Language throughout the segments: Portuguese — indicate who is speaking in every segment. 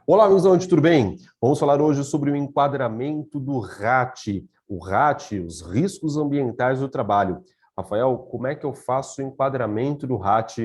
Speaker 1: Olá, amigos da Onde, tudo bem? Vamos falar hoje sobre o enquadramento do RAT. O RAT, os riscos ambientais do trabalho. Rafael, como é que eu faço o enquadramento do RAT?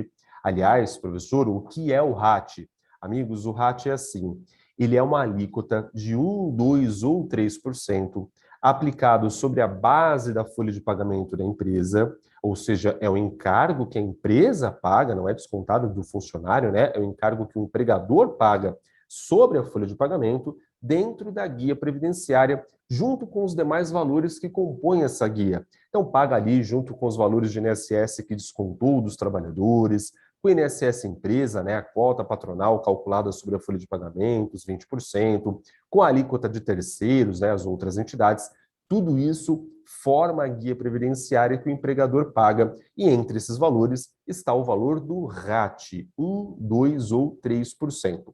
Speaker 1: Aliás, professor, o que é o RAT? Amigos, o RAT é assim, ele é uma alíquota de 1, 2 ou 3% aplicado sobre a base da folha de pagamento da empresa, ou seja, é o encargo que a empresa paga, não é descontado do funcionário, né? É o encargo que o empregador paga sobre a folha de pagamento dentro da guia previdenciária, junto com os demais valores que compõem essa guia. Então, paga ali junto com os valores de INSS que descontou dos trabalhadores, com o INSS empresa, né, a quota patronal calculada sobre a folha de pagamentos, 20%, com a alíquota de terceiros, né, as outras entidades, tudo isso forma a guia previdenciária que o empregador paga, e entre esses valores está o valor do RAT, 1, 2 ou 3%.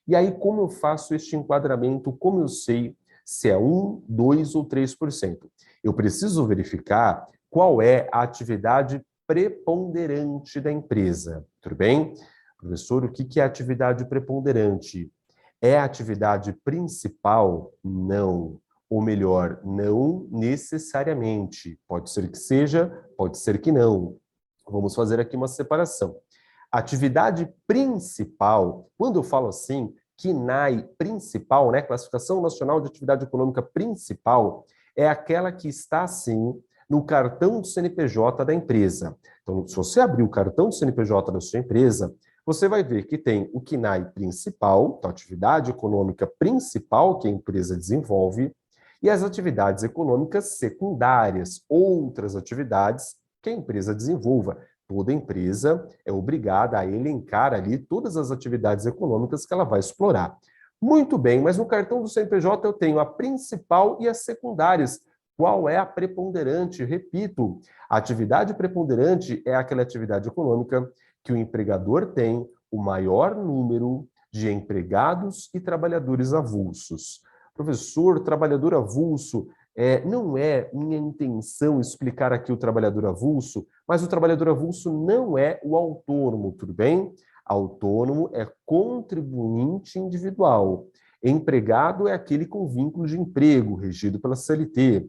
Speaker 1: E aí, como eu faço este enquadramento? Como eu sei se é 1, 2 ou 3%? Eu preciso verificar qual é a atividade preponderante da empresa. Tudo bem? Professor, o que é atividade preponderante? É a atividade principal? Não. Ou melhor, não necessariamente. Pode ser que seja, pode ser que não. Vamos fazer aqui uma separação. Atividade principal, quando eu falo assim, CNAE principal, né, Classificação Nacional de Atividade Econômica Principal, é aquela que está, sim, no cartão do CNPJ da empresa. Então, se você abrir o cartão do CNPJ da sua empresa, você vai ver que tem o CNAE principal, então, a atividade econômica principal que a empresa desenvolve, e as atividades econômicas secundárias, outras atividades que a empresa desenvolva. Toda empresa é obrigada a elencar ali todas as atividades econômicas que ela vai explorar. Muito bem, mas no cartão do CNPJ eu tenho a principal e as secundárias. Qual é a preponderante? Repito, a atividade preponderante é aquela atividade econômica que o empregador tem o maior número de empregados e trabalhadores avulsos. Professor, trabalhador avulso, não é minha intenção explicar aqui o trabalhador avulso, mas o trabalhador avulso não é o autônomo, tudo bem? Autônomo é contribuinte individual. Empregado é aquele com vínculo de emprego, regido pela CLT.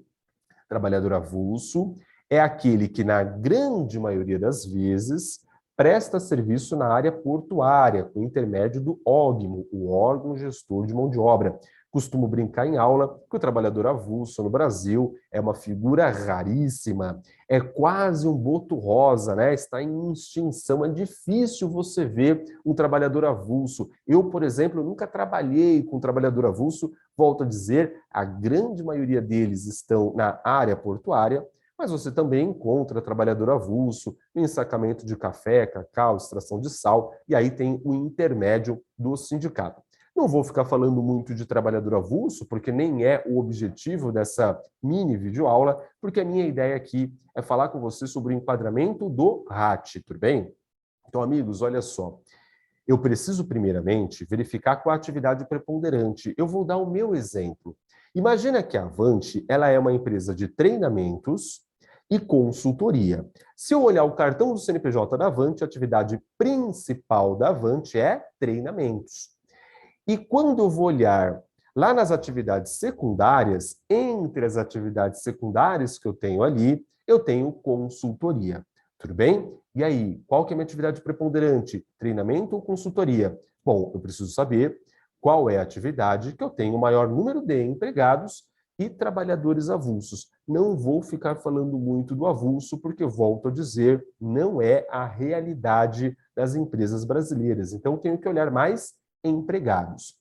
Speaker 1: Trabalhador avulso é aquele que, na grande maioria das vezes, presta serviço na área portuária, com intermédio do órgão, o órgão gestor de mão de obra. Costumo brincar em aula que o trabalhador avulso no Brasil é uma figura raríssima, é quase um boto rosa, né? Está em extinção, é difícil você ver um trabalhador avulso. Eu, por exemplo, nunca trabalhei com um trabalhador avulso, volto a dizer, a grande maioria deles estão na área portuária, mas você também encontra trabalhador avulso em ensacamento de café, cacau, extração de sal, e aí tem o intermédio do sindicato. Não vou ficar falando muito de trabalhador avulso, porque nem é o objetivo dessa mini videoaula, porque a minha ideia aqui é falar com você sobre o enquadramento do RAT, tudo bem? Então, amigos, olha só. Eu preciso, primeiramente, verificar qual a atividade preponderante. Eu vou dar o meu exemplo. Imagina que a Avante ela é uma empresa de treinamentos e consultoria. Se eu olhar o cartão do CNPJ da Avante, a atividade principal da Avante é treinamentos. E quando eu vou olhar lá nas atividades secundárias, entre as atividades secundárias que eu tenho ali, eu tenho consultoria. Tudo bem? E aí, qual que é a minha atividade preponderante? Treinamento ou consultoria? Bom, eu preciso saber qual é a atividade que eu tenho o maior número de empregados e trabalhadores avulsos. Não vou ficar falando muito do avulso, porque, volto a dizer, não é a realidade das empresas brasileiras. Então, eu tenho que olhar mais empregados.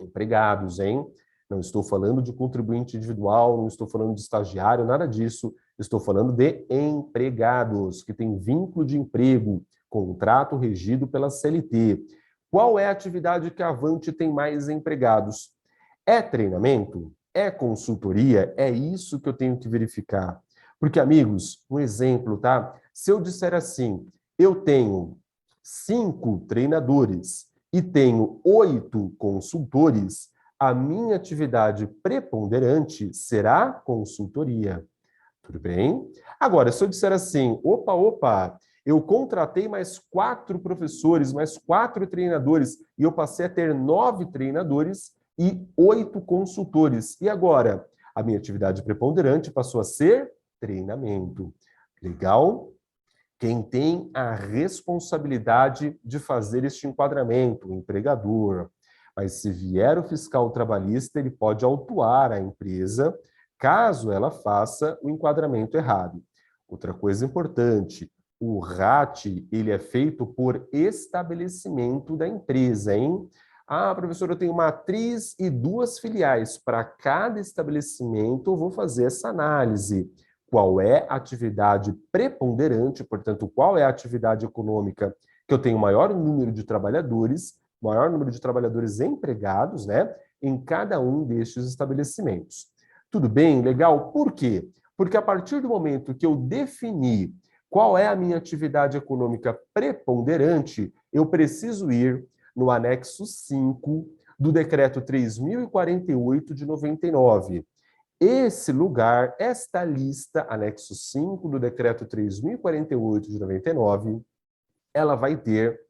Speaker 1: Empregados, hein? Não estou falando de contribuinte individual, não estou falando de estagiário, nada disso. Estou falando de empregados, que têm vínculo de emprego, contrato regido pela CLT. Qual é a atividade que a Avante tem mais empregados? É treinamento? É consultoria? É isso que eu tenho que verificar. Porque, amigos, um exemplo, tá? Se eu disser assim, eu tenho 5 treinadores e tenho 8 consultores, a minha atividade preponderante será consultoria. Tudo bem? Agora, se eu disser assim, opa, Eu contratei mais 4 professores, mais 4 treinadores, e eu passei a ter 9 treinadores e 8 consultores. E agora? A minha atividade preponderante passou a ser treinamento. Legal? Quem tem a responsabilidade de fazer este enquadramento, o empregador. Mas se vier o fiscal trabalhista, ele pode autuar a empresa caso ela faça o enquadramento errado. Outra coisa importante, o RAT, ele é feito por estabelecimento da empresa, hein? Ah, professor, eu tenho uma matriz e 2 filiais. Para cada estabelecimento, eu vou fazer essa análise. Qual é a atividade preponderante, portanto, qual é a atividade econômica que eu tenho maior número de trabalhadores, maior número de trabalhadores empregados, né, em cada um destes estabelecimentos. Tudo bem? Legal? Por quê? Porque a partir do momento que eu defini qual é a minha atividade econômica preponderante, eu preciso ir no anexo 5 do decreto 3048 de 99. Esse lugar, esta lista, anexo 5 do decreto 3048 de 99, ela vai ter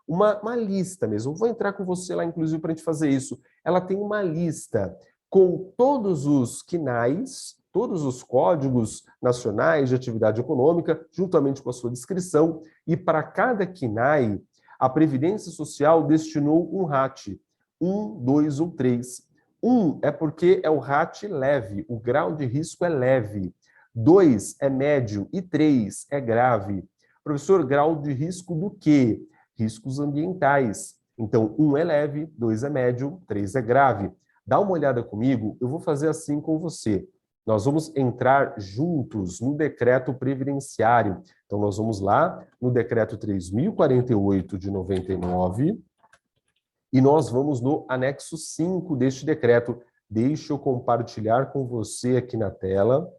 Speaker 1: uma lista mesmo. Eu vou entrar com você lá, inclusive, para a gente fazer isso. Ela tem uma lista com todos os CNAEs, todos os códigos nacionais de atividade econômica, juntamente com a sua descrição, e para cada CNAE, a Previdência Social destinou um RAT, 1, 2 ou 3. 1 é porque é o RAT leve, o grau de risco é leve. 2 é médio e 3 é grave. Professor, grau de risco do quê? Riscos ambientais. Então, 1 é leve, 2 é médio, 3 é grave. Dá uma olhada comigo, eu vou fazer assim com você. Nós vamos entrar juntos no decreto previdenciário. Então, nós vamos lá no decreto 3048 de 99 e nós vamos no anexo 5 deste decreto. Deixa eu compartilhar com você aqui na tela.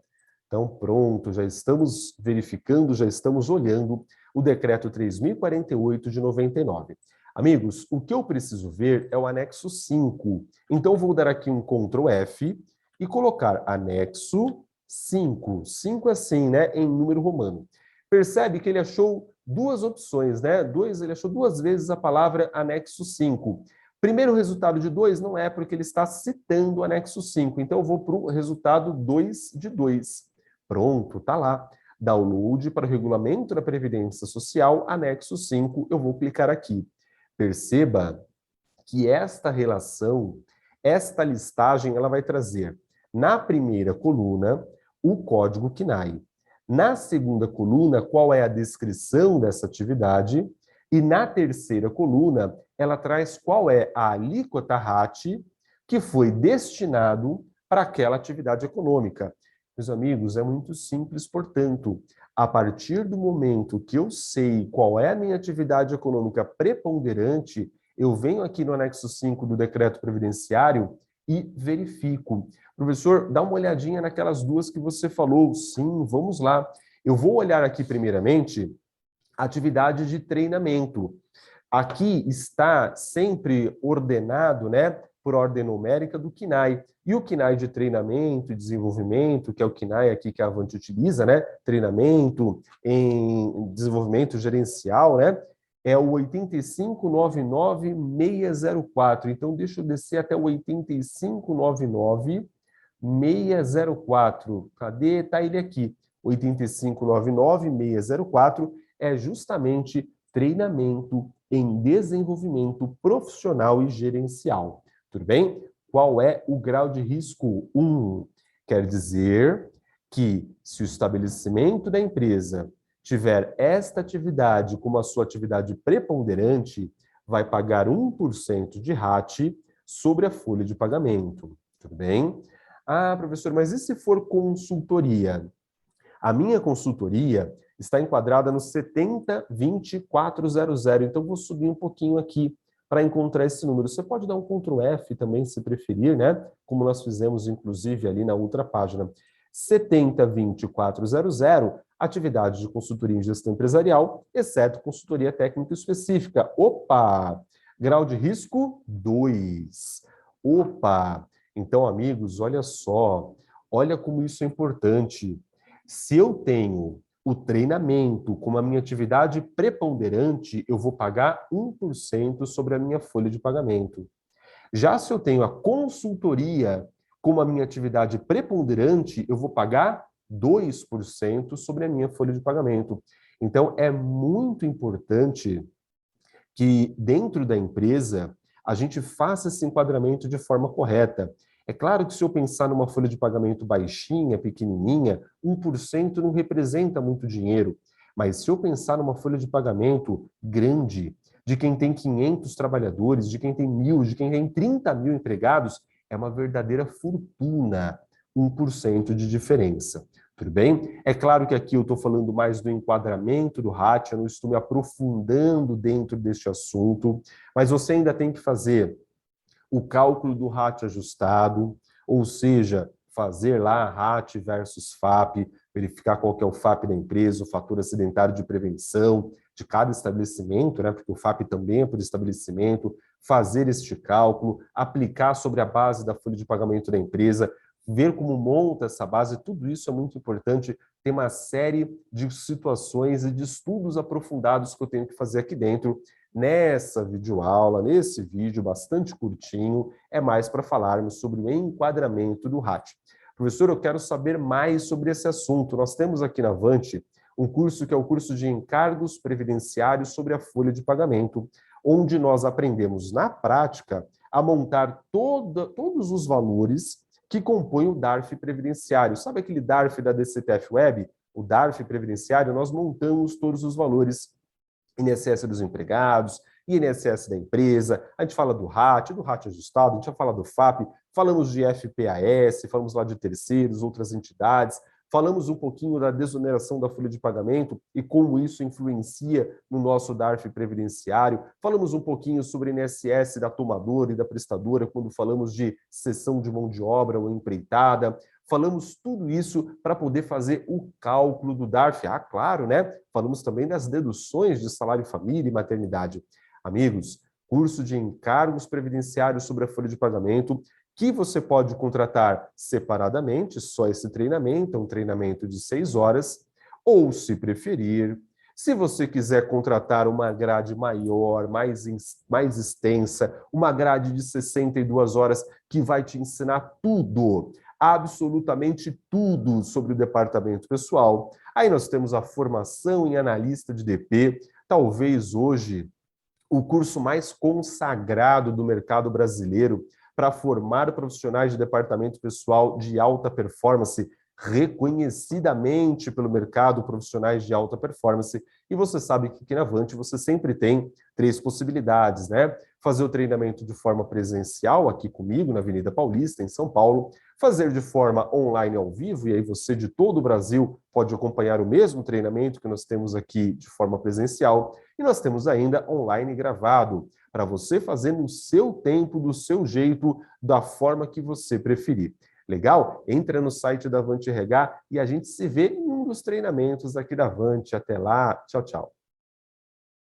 Speaker 1: Então, pronto, já estamos verificando, já estamos olhando o decreto 3048 de 99. Amigos, o que eu preciso ver é o anexo 5. Então, vou dar aqui um Ctrl F e colocar anexo 5. 5 assim, né, em número romano. Percebe que ele achou duas opções, né? Ele achou 2 vezes a palavra anexo 5. Primeiro resultado de 2 não é porque ele está citando o anexo 5. Então, eu vou para o resultado 2 de 2. Pronto, tá lá. Download para o regulamento da Previdência Social, anexo 5. Eu vou clicar aqui. Perceba que esta relação, esta listagem, ela vai trazer na primeira coluna o código CNAE. Na segunda coluna, qual é a descrição dessa atividade? E na terceira coluna, ela traz qual é a alíquota RAT que foi destinado para aquela atividade econômica. Meus amigos, é muito simples, portanto, a partir do momento que eu sei qual é a minha atividade econômica preponderante, eu venho aqui no anexo 5 do decreto previdenciário e verifico. Professor, dá uma olhadinha naquelas 2 que você falou. Sim, vamos lá. Eu vou olhar aqui primeiramente a atividade de treinamento. Aqui está sempre ordenado, né, por ordem numérica do CNAE. E o CNAE de treinamento e desenvolvimento, que é o CNAE aqui que a Avante utiliza, né, treinamento em desenvolvimento gerencial, né, é o 8599604. Então, deixa eu descer até o 8599604. Cadê? Está ele aqui. 8599604 é justamente treinamento em desenvolvimento profissional e gerencial. Tudo bem? Qual é o grau de risco 1? Quer dizer que se o estabelecimento da empresa tiver esta atividade como a sua atividade preponderante, vai pagar 1% de RAT sobre a folha de pagamento. Tudo bem? Ah, professor, mas e se for consultoria? A minha consultoria está enquadrada no 702400. Então, vou subir um pouquinho aqui para encontrar esse número. Você pode dar um Ctrl F também, se preferir, né? Como nós fizemos, inclusive, ali na outra página. 702400, atividade de consultoria em gestão empresarial, exceto consultoria técnica específica. Opa! Grau de risco 2. Opa! Então, amigos, olha só. Olha como isso é importante. Se eu tenho o treinamento como a minha atividade preponderante, eu vou pagar 1% sobre a minha folha de pagamento. Já se eu tenho a consultoria como a minha atividade preponderante, eu vou pagar 2% sobre a minha folha de pagamento. Então, é muito importante que dentro da empresa a gente faça esse enquadramento de forma correta. É claro que se eu pensar numa folha de pagamento baixinha, pequenininha, 1% não representa muito dinheiro. Mas se eu pensar numa folha de pagamento grande, de quem tem 500 trabalhadores, de quem tem 1.000, de quem tem 30 mil empregados, é uma verdadeira fortuna, 1% de diferença. Tudo bem? É claro que aqui eu estou falando mais do enquadramento do RAT, eu não estou me aprofundando dentro deste assunto, mas você ainda tem que fazer o cálculo do RAT ajustado, ou seja, fazer lá RAT versus FAP, verificar qual que é o FAP da empresa, o fator acidentário de prevenção de cada estabelecimento, né, porque o FAP também é por estabelecimento, fazer este cálculo, aplicar sobre a base da folha de pagamento da empresa, ver como monta essa base, tudo isso é muito importante. Tem uma série de situações e de estudos aprofundados que eu tenho que fazer aqui dentro. Nessa videoaula, nesse vídeo bastante curtinho, é mais para falarmos sobre o enquadramento do RAT. Professor, eu quero saber mais sobre esse assunto. Nós temos aqui na Avante um curso que é o curso de encargos previdenciários sobre a folha de pagamento, onde nós aprendemos na prática a montar todos os valores que compõem o DARF previdenciário. Sabe aquele DARF da DCTF Web? O DARF previdenciário, nós montamos todos os valores: INSS dos empregados, INSS da empresa, a gente fala do RAT ajustado, a gente já fala do FAP, falamos de FPAS, falamos lá de terceiros, outras entidades, falamos um pouquinho da desoneração da folha de pagamento e como isso influencia no nosso DARF previdenciário, falamos um pouquinho sobre INSS da tomadora e da prestadora, quando falamos de cessão de mão de obra ou empreitada. Falamos tudo isso para poder fazer o cálculo do DARF. Ah, claro, né? Falamos também das deduções de salário família e maternidade. Amigos, curso de encargos previdenciários sobre a folha de pagamento, que você pode contratar separadamente, só esse treinamento, é um treinamento de 6 horas, ou, se preferir, se você quiser contratar uma grade maior, mais extensa, uma grade de 62 horas, que vai te ensinar tudo, absolutamente tudo sobre o departamento pessoal. Aí nós temos a formação em analista de DP, talvez hoje o curso mais consagrado do mercado brasileiro para formar profissionais de departamento pessoal de alta performance, reconhecidamente pelo mercado, profissionais de alta performance. E você sabe que aqui na Avante você sempre tem 3 possibilidades, né? Fazer o treinamento de forma presencial aqui comigo, na Avenida Paulista, em São Paulo, fazer de forma online ao vivo, e aí você de todo o Brasil pode acompanhar o mesmo treinamento que nós temos aqui de forma presencial, e nós temos ainda online gravado, para você fazer no seu tempo, do seu jeito, da forma que você preferir. Legal? Entra no site da Avante RH e a gente se vê em um dos treinamentos aqui da Avante. Até lá, tchau, tchau.